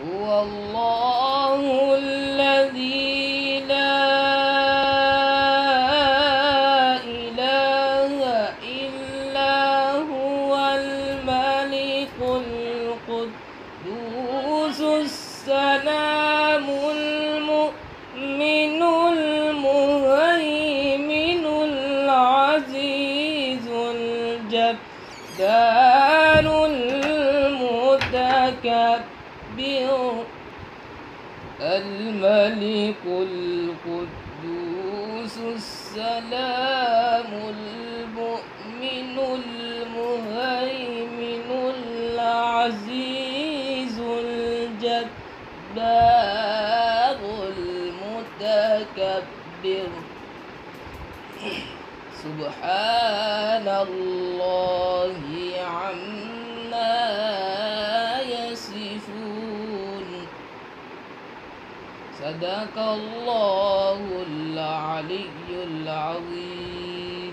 هو الله الذي لا إله إلا هو الملك القدوس السلام المؤمن المهيمن العزيز الجبار المتكبر الملك القدوس السلام المؤمن المهيمن العزيز الجبار المتكبر سبحان الله عما يصفون. صدق الله العلي العظيم.